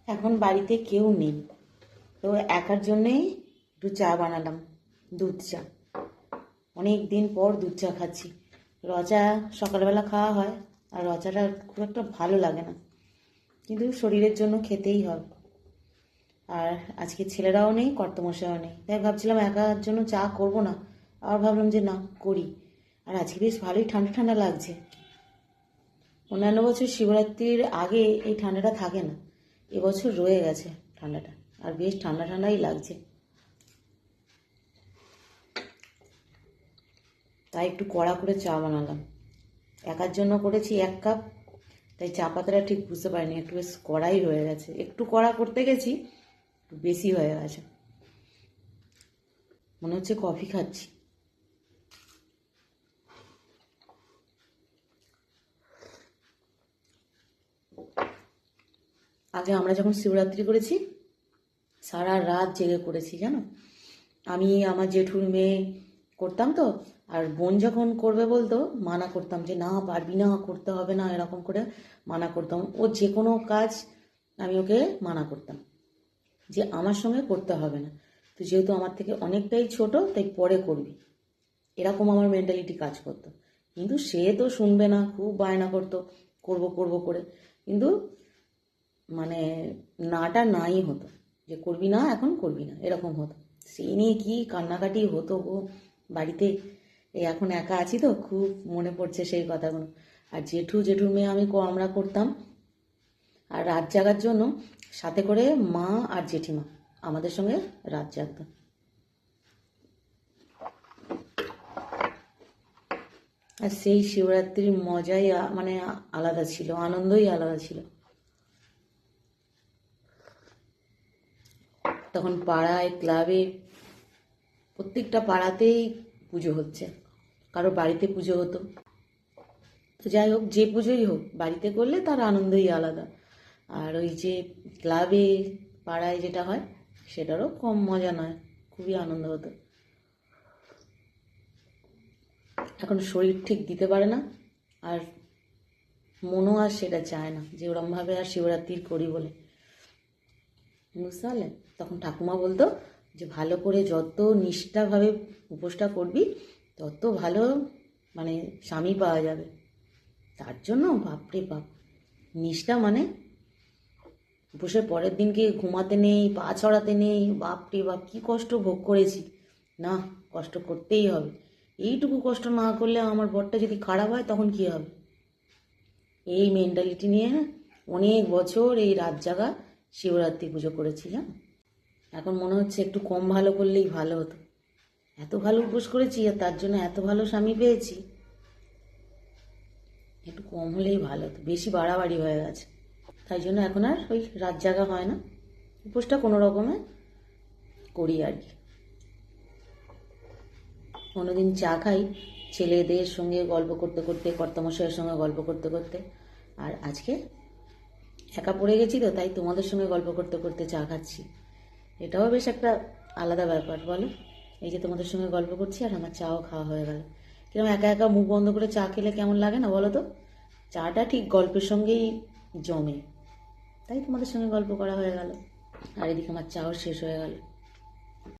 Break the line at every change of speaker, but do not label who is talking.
এখন বাড়িতে কেউ নেই, তো একার জন্যেই একটু চা বানালাম, দুধ চা। অনেক দিন পর দুধ চা খাচ্ছি। রচা সকালবেলা খাওয়া হয়, আর রচাটা খুব একটা ভালো লাগে না, কিন্তু শরীরের জন্য খেতেই হবে। আর আজকে ছেলেরাও নেই, কর্তামশাইও নেই, তাই ভাবছিলাম একার জন্য চা করব না, আবার ভাবলাম যে না করি। আর আজকে বেশ ভালোই ঠান্ডা ঠান্ডা লাগছে। অন্যান্য বছর শিবরাত্রির আগে এই ঠান্ডাটা থাকে না, এবছর রয়ে গেছে ঠান্ডাটা, আর বেশ ঠান্ডা ঠান্ডাই লাগছে। তাই একটু কড়া করে চা বানালাম। একার জন্য করেছি 1 কাপ, তাই চা পাতাটা ঠিক বুঝতে পারিনি, একটু বেশ কড়াই হয়ে গেছে। একটু কড়া করতে গেছি, একটু বেশি হয়ে গেছে। মনে হচ্ছে কফি খাচ্ছি। আগে আমরা যখন শিবরাত্রি করেছি, সারা রাত জেগে করেছি জানো। আমি আমার জেঠুর মেয়ে করতাম তো, আর বোন যখন করবে বলতো মানা করতাম যে না পারবি না, করতে হবে না, এরকম করে মানা করতাম। ও যে কোনো কাজ আমি ওকে মানা করতাম যে আমার সঙ্গে করতে হবে না, তো যেহেতু আমার থেকে অনেকটাই ছোট তাই পরে করবি, এরকম আমার মেন্টালিটি কাজ করতো। কিন্তু সে তো শুনবে না, খুব বায়না করতো করব করব করে, কিন্তু মানে নাটা নাই হতো, যে করবি না এখন করবি না, এরকম হতো। সেই নিয়ে কি কান্নাকাটি হতো গো বাড়িতে। এই এখন একা আছি তো খুব মনে পড়ছে সেই কথাগুলো। আর জেঠুর মেয়ে আমরা করতাম, আর রাত জাগার জন্য সাথে করে মা আর জেঠিমা আমাদের সঙ্গে রাত জাগতো। আর সেই শিবরাত্রির মজাই মানে আলাদা ছিল, আনন্দই আলাদা ছিল। তখন পাড়ায়, ক্লাবে, প্রত্যেকটা পাড়াতেই পুজো হচ্ছে, কারো বাড়িতে পুজো হতো। তো যাই হোক, যে পুজোই হোক বাড়িতে করলে তার আনন্দই আলাদা। আর ওই যে ক্লাবে, পাড়ায় যেটা হয় সেটারও কম মজা নয়, খুবই আনন্দ হতো। এখন শরীর ঠিক দিতে পারে না, আর মনও আর সেটা চায় না যে ওরমভাবে আর শিবরাত্রির করি বলে, বুঝতে পারলে। তখন ঠাকুমা বলতো যে ভালো করে যত নিষ্ঠাভাবে উপোসটা করবি তত ভালো মানে স্বামী পাওয়া যাবে। তার জন্য বাপরে বাপ, নিষ্ঠা মানে উপোসের পরের দিনকে ঘুমাতে নেই, পা ছড়াতে নেই, বাপরে বাপ কী কষ্ট ভোগ করেছি। না, কষ্ট করতেই হবে। এইটুকু কষ্ট না করলে আমার বরটা যদি খারাপ হয় তখন কী হবে, এই মেন্টালিটি নিয়ে অনেক বছর এই রাত জাগা শিবরাত্রি পুজো করেছি জানো। এখন মনে হচ্ছে একটু কম ভালো করলেই ভালো হতো। এত ভালো উপোস করেছি আর তার জন্য এত ভালো স্বামী পেয়েছি, একটু কম হলেই ভালো হতো, বেশি বাড়াবাড়ি হয়ে গেছে। তাই জন্য এখন আর ওই রাত জাগা হয় না, উপোসটা কোনো রকমে করি আর কি। কোনোদিন চা খাই ছেলেদের সঙ্গে গল্প করতে করতে, কর্তামশাইয়ের সঙ্গে গল্প করতে করতে। আর আজকে একা পড়ে গেছি তো, তাই তোমাদের সঙ্গে গল্প করতে করতে চা খাচ্ছি। এটাও বেশ একটা আলাদা ব্যাপার বলো। এই যে তোমাদের সঙ্গে গল্প করছি আর আমার চাও খাওয়া হয়ে গেল। কিরকম একা একা মুখ বন্ধ করে চা খেলে কেমন লাগে না বলো তো। চাটা ঠিক গল্পের সঙ্গেই জমে, তাই তোমাদের সঙ্গে গল্প করা হয়ে গেল। আর এদিকে আমার চাও শেষ হয়ে গেল।